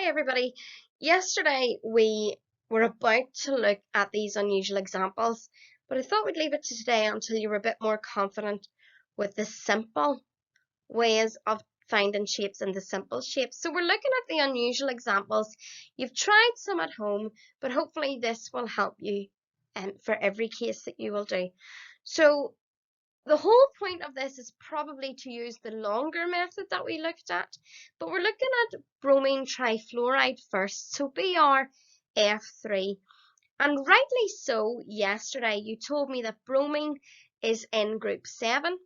Hi everybody. Yesterday we were about to look at these unusual examples, but I thought we'd leave it to today until you were a bit more confident with the simple ways of finding shapes and the simple shapes. So we're looking at the unusual examples. You've tried some at home, but hopefully this will help you for every case that you will do. So the whole point of this is probably to use the longer method that we looked at, but we're looking at bromine trifluoride first, so BrF3. And rightly so, yesterday you told me that bromine is in group 7,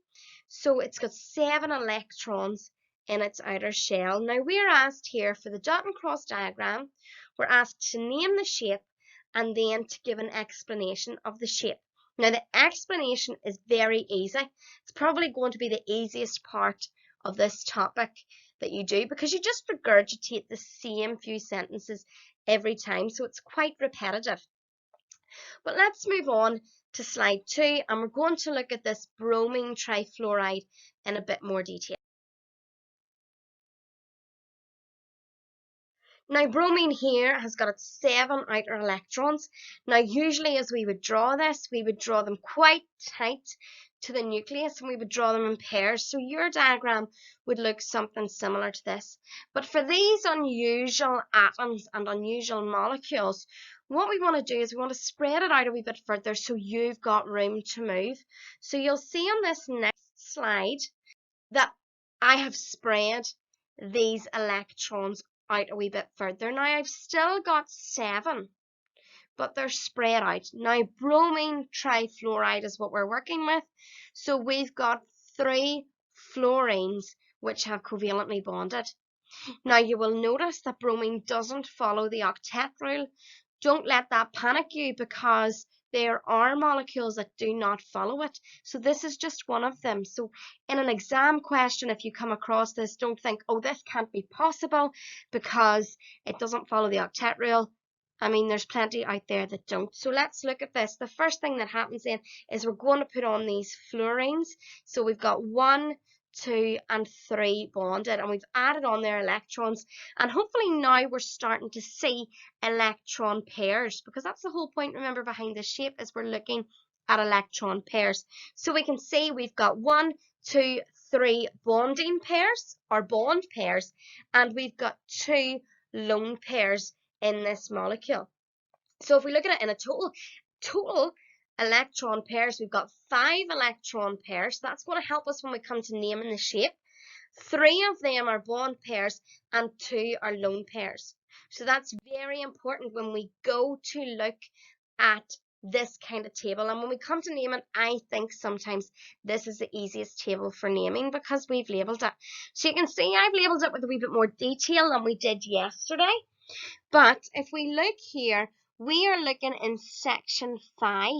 so it's got 7 electrons in its outer shell. Now we're asked here for the dot and cross diagram, we're asked to name the shape and then to give an explanation of the shape. Now the explanation is very easy. It's probably going to be the easiest part of this topic that you do because you just regurgitate the same few sentences every time, so it's quite repetitive. But let's move on to slide 2 and we're going to look at this bromine trifluoride in a bit more detail. Now bromine here has got its 7 outer electrons. Now usually as we would draw this, we would draw them quite tight to the nucleus and we would draw them in pairs. So your diagram would look something similar to this. But for these unusual atoms and unusual molecules, what we want to do is we want to spread it out a wee bit further so you've got room to move. So you'll see on this next slide that I have spread these electrons out a wee bit further. Now I've still got 7, but they're spread out. Now bromine trifluoride is what we're working with. So we've got 3 fluorines which have covalently bonded. Now you will notice that bromine doesn't follow the octet rule. Don't let that panic you because there are molecules that do not follow it. So this is just one of them. So in an exam question, if you come across this, don't think, oh, this can't be possible because it doesn't follow the octet rule. I mean, there's plenty out there that don't. So let's look at this. The first thing that happens then is we're going to put on these fluorines. So we've got 1, 2 and 3 bonded and we've added on their electrons, and hopefully now we're starting to see electron pairs because that's the whole point, remember, behind this shape is we're looking at electron pairs. So we can see we've got 1, 2, 3 bonding pairs or bond pairs, and we've got 2 lone pairs in this molecule. So if we look at it in a total electron pairs, we've got 5 electron pairs. That's going to help us when we come to naming the shape. 3 of them are bond pairs and 2 are lone pairs. So that's very important when we go to look at this kind of table. And when we come to name it, I think sometimes this is the easiest table for naming because we've labelled it. So you can see I've labelled it with a wee bit more detail than we did yesterday. But if we look here, we are looking in section 5.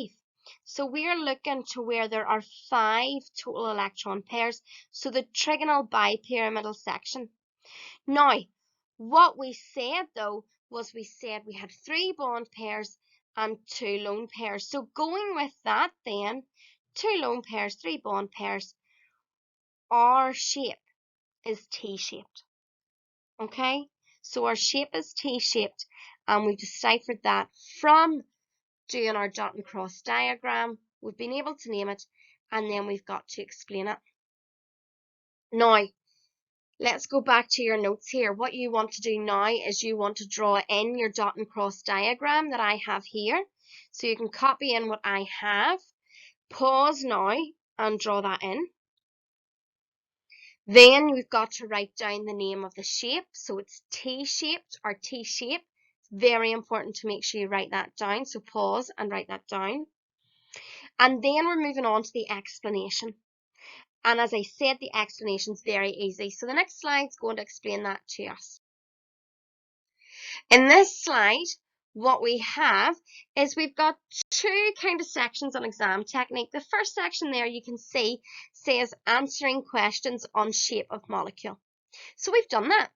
So we are looking to where there are 5 total electron pairs. So the trigonal bipyramidal section. Now, what we said though was we said we had 3 bond pairs and 2 lone pairs. So going with that then, 2 lone pairs, 3 bond pairs, our shape is T-shaped. Okay? So our shape is T-shaped, and we've deciphered that from doing our dot and cross diagram. We've been able to name it, and then we've got to explain it. Now, let's go back to your notes here. What you want to do now is you want to draw in your dot and cross diagram that I have here. So you can copy in what I have, pause now, and draw that in. Then we've got to write down the name of the shape. So it's T-shaped or T-shape. It's very important to make sure you write that down. So pause and write that down. And then we're moving on to the explanation. And as I said, the explanation is very easy. So the next slide is going to explain that to us. In this slide, what we have is we've got 2 kind of sections on exam technique. The first section there you can see says answering questions on shape of molecule. So we've done that.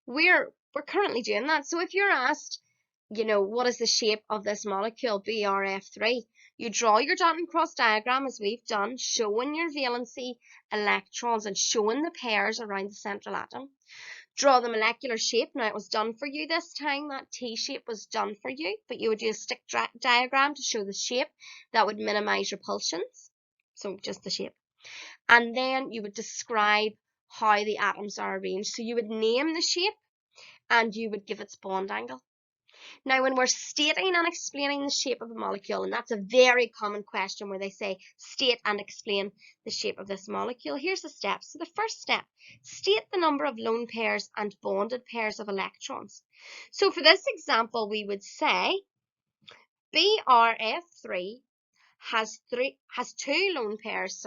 We're currently doing that. So if you're asked, you know, what is the shape of this molecule, BrF3, you draw your dot and cross diagram as we've done, showing your valency electrons and showing the pairs around the central atom. Draw the molecular shape. Now it was done for you this time. That T shape was done for you, but you would do a stick diagram to show the shape that would minimize repulsions. So just the shape. And then you would describe how the atoms are arranged. So you would name the shape and you would give its bond angle. Now, when we're stating and explaining the shape of a molecule, and that's a very common question where they say, state and explain the shape of this molecule, here's the steps. So the first step, state the number of lone pairs and bonded pairs of electrons. So for this example, we would say BRF3 has two lone pairs,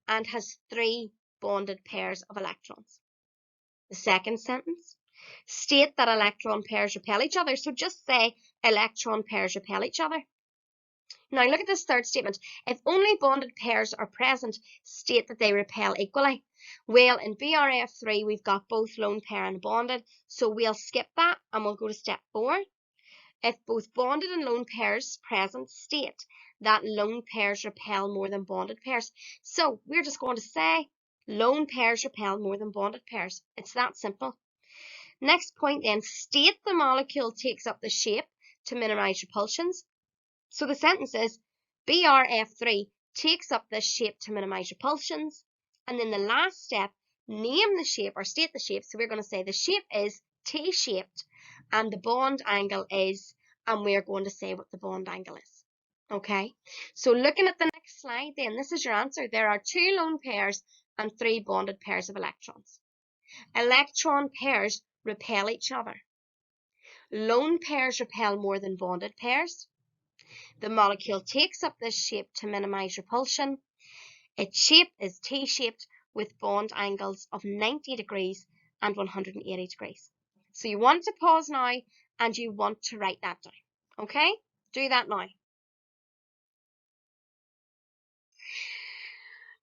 and has 3 bonded pairs of electrons. The second sentence, state that electron pairs repel each other. So just say electron pairs repel each other. Now look at this third statement. If only bonded pairs are present, state that they repel equally. Well, in BRF3, we've got both lone pair and bonded, so we'll skip that and we'll go to step 4. If both bonded and lone pairs present, state that lone pairs repel more than bonded pairs. So we're just going to say lone pairs repel more than bonded pairs. It's that simple. Next point then, state the molecule takes up the shape to minimize repulsions. So the sentence is, BRF3 takes up this shape to minimize repulsions. And then the last step, name the shape or state the shape. So we're going to say the shape is T-shaped and the bond angle is, and we're going to say what the bond angle is. Okay, so looking at the next slide then, this is your answer. There are 2 lone pairs and 3 bonded pairs of electrons. Electron pairs repel each other. Lone pairs repel more than bonded pairs. The molecule takes up this shape to minimize repulsion. Its shape is T-shaped with bond angles of 90 degrees and 180 degrees. So you want to pause now and you want to write that down. Okay? Do that now.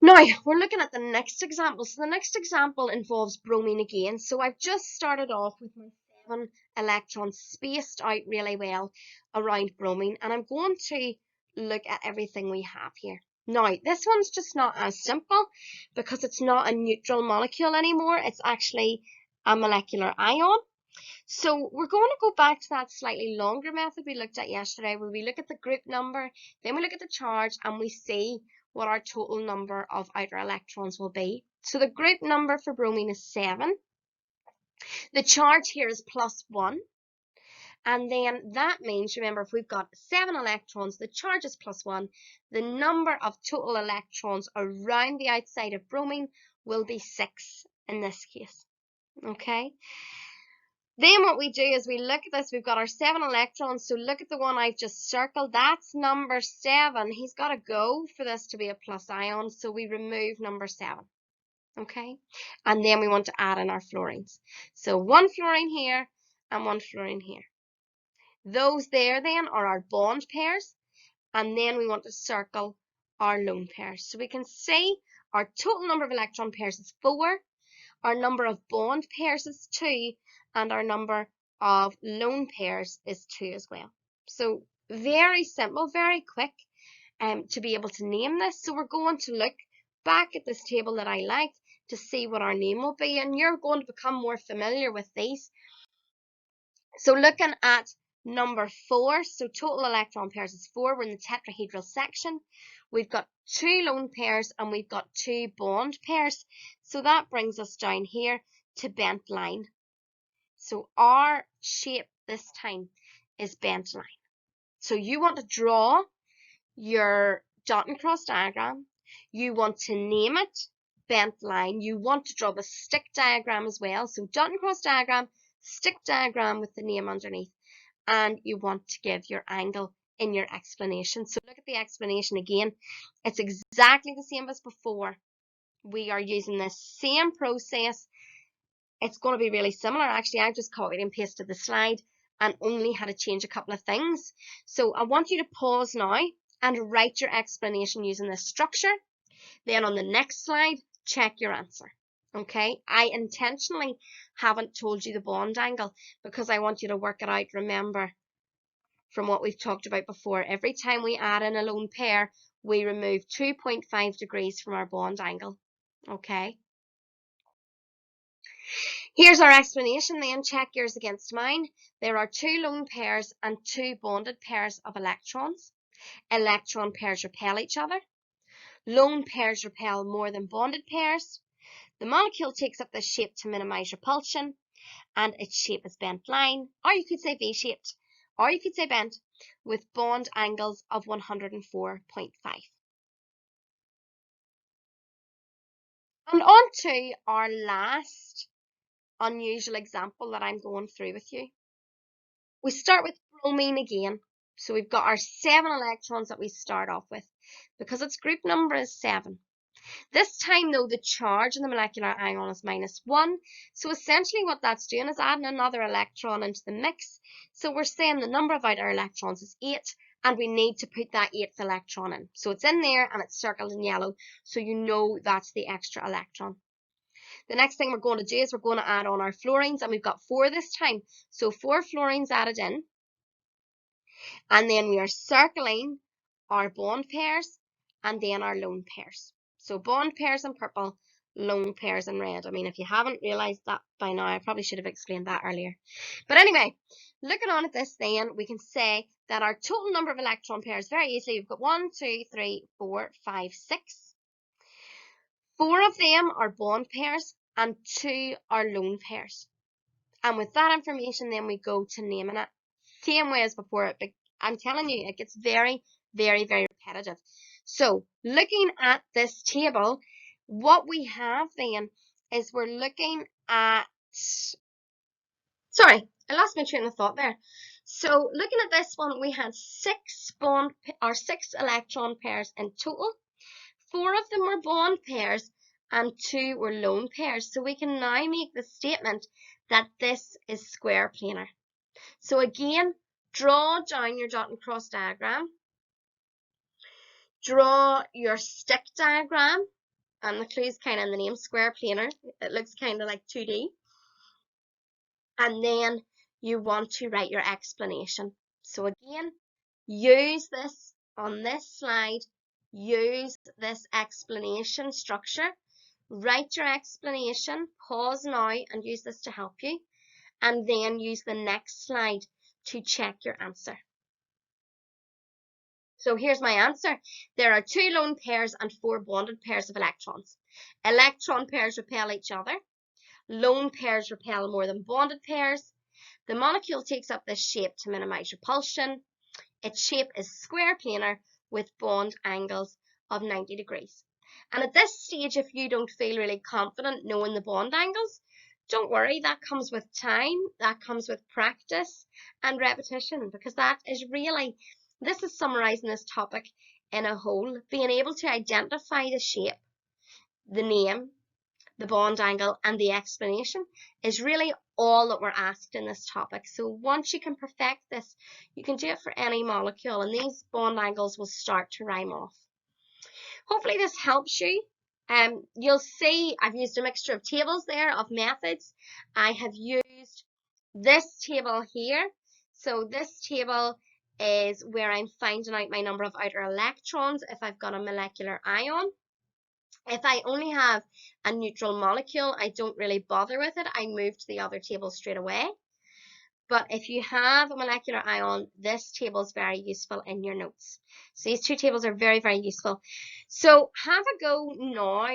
Now, we're looking at the next example. So the next example involves bromine again. So I've just started off with my 7 electrons spaced out really well around bromine. And I'm going to look at everything we have here. Now, this one's just not as simple because it's not a neutral molecule anymore. It's actually a molecular ion. So we're going to go back to that slightly longer method we looked at yesterday, where we look at the group number, then we look at the charge, and we see what our total number of outer electrons will be. So the group number for bromine is 7. The charge here is +1. And then that means, remember, if we've got 7 electrons, the charge is +1. The number of total electrons around the outside of bromine will be 6 in this case. Okay? Then what we do is we look at this, we've got our 7 electrons, so look at the one I've just circled, that's number 7. He's got to go for this to be a plus ion, so we remove number 7. Okay, and then we want to add in our fluorines. So 1 fluorine here and 1 fluorine here. Those there then are our bond pairs, and then we want to circle our lone pairs. So we can see our total number of electron pairs is 4, our number of bond pairs is 2, and our number of lone pairs is 2 as well. So very simple, very quick to be able to name this. So we're going to look back at this table that I like to see what our name will be, and you're going to become more familiar with these. So looking at number 4, so total electron pairs is 4. We're in the tetrahedral section. We've got 2 lone pairs and we've got 2 bond pairs. So that brings us down here to bent line. So our shape this time is bent line. So you want to draw your dot and cross diagram. You want to name it bent line. You want to draw the stick diagram as well. So dot and cross diagram, stick diagram with the name underneath. And you want to give your angle in your explanation. So look at the explanation again. It's exactly the same as before. We are using the same process. It's going to be really similar. Actually, I've just copied and pasted the slide and only had to change a couple of things. So I want you to pause now and write your explanation using this structure. Then on the next slide, check your answer. Okay, I intentionally haven't told you the bond angle because I want you to work it out. Remember, from what we've talked about before, every time we add in a lone pair, we remove 2.5 degrees from our bond angle. Okay. Here's our explanation then. Check yours against mine. There are two lone pairs and two bonded pairs of electrons. Electron pairs repel each other. Lone pairs repel more than bonded pairs. The molecule takes up this shape to minimize repulsion, and its shape is bent line, or you could say V-shaped, or you could say bent, with bond angles of 104.5. And on to our last unusual example that I'm going through with you. We start with bromine again. So we've got our 7 electrons that we start off with, because its group number is 7. This time, though, the charge in the molecular ion is -1. So essentially what that's doing is adding another electron into the mix. So we're saying the number of outer electrons is 8, and we need to put that 8th electron in. So it's in there and it's circled in yellow, so you know that's the extra electron. The next thing we're going to do is we're going to add on our fluorines, and we've got 4 this time. So 4 fluorines added in. And then we are circling our bond pairs and then our lone pairs. So bond pairs in purple, lone pairs in red. I mean, if you haven't realized that by now, I probably should have explained that earlier. But anyway, looking on at this then, we can say that our total number of electron pairs, very easily, we've got 1, 2, 3, 4, 5, 6. 4 of them are bond pairs and 2 are lone pairs. And with that information, then we go to naming it. Same way as before, but I'm telling you, it gets very, very, very repetitive. So looking at this table, what we have then is we're looking at, sorry, I lost my train of thought there. So looking at this one, we had 6 electron pairs in total. 4 of them were bond pairs and 2 were lone pairs. So we can now make the statement that this is square planar. So again, draw down your dot and cross diagram. Draw your stick diagram. And the clue's kind of in the name, square planar. It looks kind of like 2D. And then you want to write your explanation. So again, use this on this slide. Use this explanation structure. Write your explanation. Pause now and use this to help you. And then use the next slide to check your answer. So here's my answer. There are 2 lone pairs and 4 bonded pairs of electrons. Electron pairs repel each other. Lone pairs repel more than bonded pairs. The molecule takes up this shape to minimize repulsion. Its shape is square planar with bond angles of 90 degrees. And at this stage, if you don't feel really confident knowing the bond angles, don't worry, that comes with time, that comes with practice and repetition, because that is really, this is summarizing this topic in a whole. Being able to identify the shape, the name, the bond angle, and the explanation is really all that we're asked in this topic. So once you can perfect this, you can do it for any molecule, and these bond angles will start to rhyme off. Hopefully this helps you. You'll see I've used a mixture of tables there, of methods. I have used this table here. So this table is where I'm finding out my number of outer electrons if I've got a molecular ion. If I only have a neutral molecule, I don't really bother with it. I move to the other table straight away. But if you have a molecular ion, this table is very useful in your notes. So these 2 tables are very, very useful. So have a go now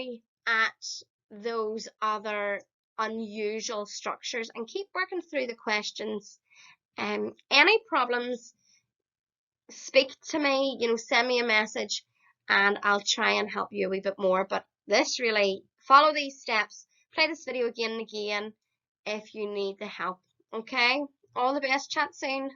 at those other unusual structures and keep working through the questions. Any problems, speak to me, send me a message and I'll try and help you a wee bit more. But this really, follow these steps, play this video again and again if you need the help. Okay? All the best. Chat soon.